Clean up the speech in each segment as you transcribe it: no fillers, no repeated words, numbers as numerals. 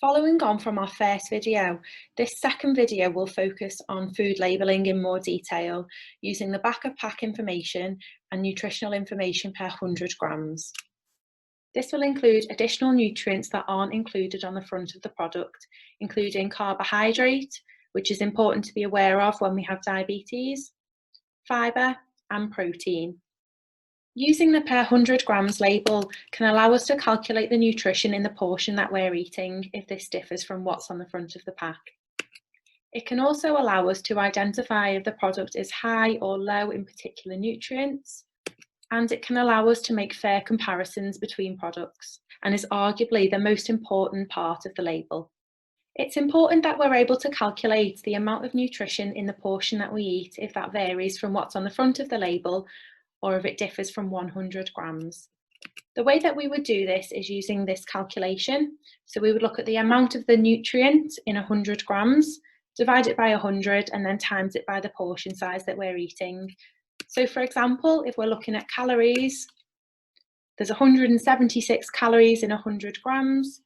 Following on from our first video, this second video will focus on food labelling in more detail using the back of pack information and nutritional information per 100 grams. This will include additional nutrients that aren't included on the front of the product, including carbohydrate, which is important to be aware of when we have diabetes, fibre and protein. Using the per 100 grams label can allow us to calculate the nutrition in the portion that we're eating if this differs from what's on the front of the pack. It can also allow us to identify if the product is high or low in particular nutrients, and it can allow us to make fair comparisons between products and is arguably the most important part of the label. It's important that we're able to calculate the amount of nutrition in the portion that we eat if that varies from what's on the front of the label or if it differs from 100 grams. The way that we would do this is using this calculation. So we would look at the amount of the nutrient in 100 grams, divide it by 100 and then times it by the portion size that we're eating. So for example, if we're looking at calories, there's 176 calories in 100 grams.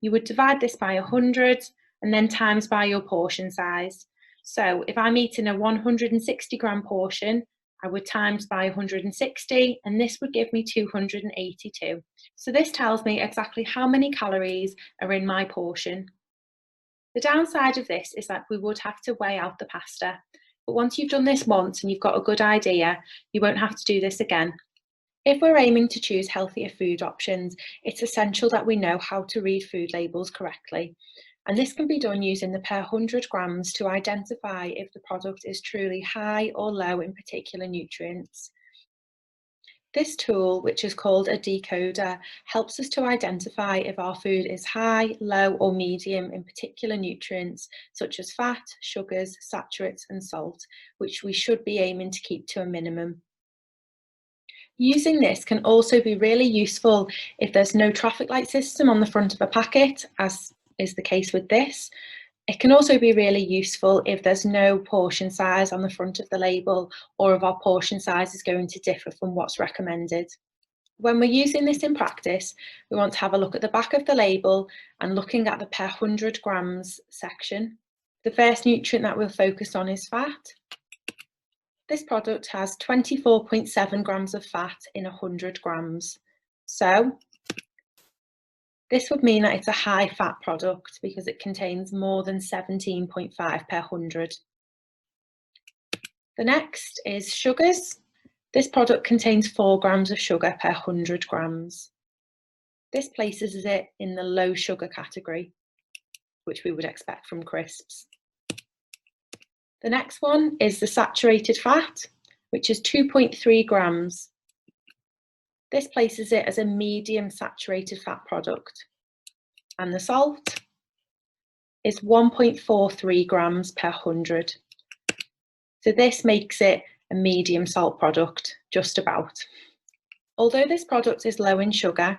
You would divide this by 100 and then times by your portion size. So if I'm eating a 160 gram portion, I would times by 160 and this would give me 282. So this tells me exactly how many calories are in my portion. The downside of this is that we would have to weigh out the pasta, but once you've done this once and you've got a good idea, you won't have to do this again. If we're aiming to choose healthier food options, it's essential that we know how to read food labels correctly. And this can be done using the per 100 grams to identify if the product is truly high or low in particular nutrients. This tool, which is called a decoder, helps us to identify if our food is high, low or medium in particular nutrients such as fat, sugars, saturates and salt, which we should be aiming to keep to a minimum. Using this can also be really useful if there's no traffic light system on the front of a packet, as is the case with this. It can also be really useful if there's no portion size on the front of the label or if our portion size is going to differ from what's recommended. When we're using this in practice, we want to have a look at the back of the label and looking at the per 100 grams section. The first nutrient that we'll focus on is fat. This product has 24.7 grams of fat in 100 grams. So this would mean that it's a high fat product because it contains more than 17.5 per 100. The next is sugars. This product contains 4 grams of sugar per 100 grams. This places it in the low sugar category, which we would expect from crisps. The next one is the saturated fat, which is 2.3 grams. This places it as a medium saturated fat product. And the salt is 1.43 grams per 100. So this makes it a medium salt product, just about. Although this product is low in sugar,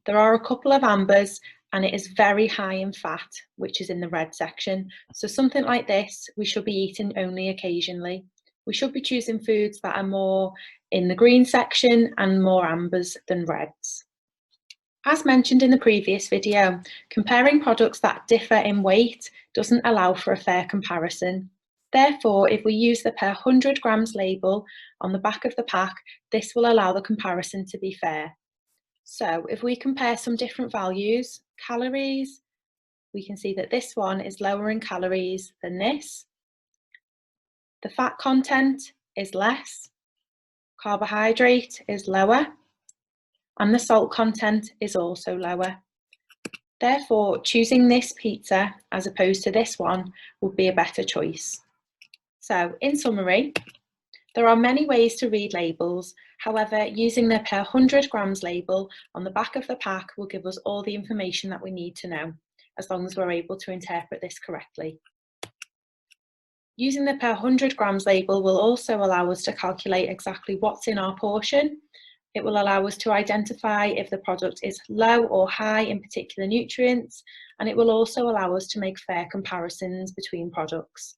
there are a couple of ambers and it is very high in fat, which is in the red section. So something like this, we should be eating only occasionally. We should be choosing foods that are more in the green section and more ambers than reds. As mentioned in the previous video, comparing products that differ in weight doesn't allow for a fair comparison. Therefore, if we use the per 100 grams label on the back of the pack, this will allow the comparison to be fair. So if we compare some different values, calories, we can see that this one is lower in calories than this. The fat content is less, carbohydrate is lower, and the salt content is also lower. Therefore, choosing this pizza as opposed to this one would be a better choice. So, in summary, there are many ways to read labels. However, using the per 100 grams label on the back of the pack will give us all the information that we need to know, as long as we're able to interpret this correctly. Using the per 100 grams label will also allow us to calculate exactly what's in our portion. It will allow us to identify if the product is low or high in particular nutrients, and it will also allow us to make fair comparisons between products.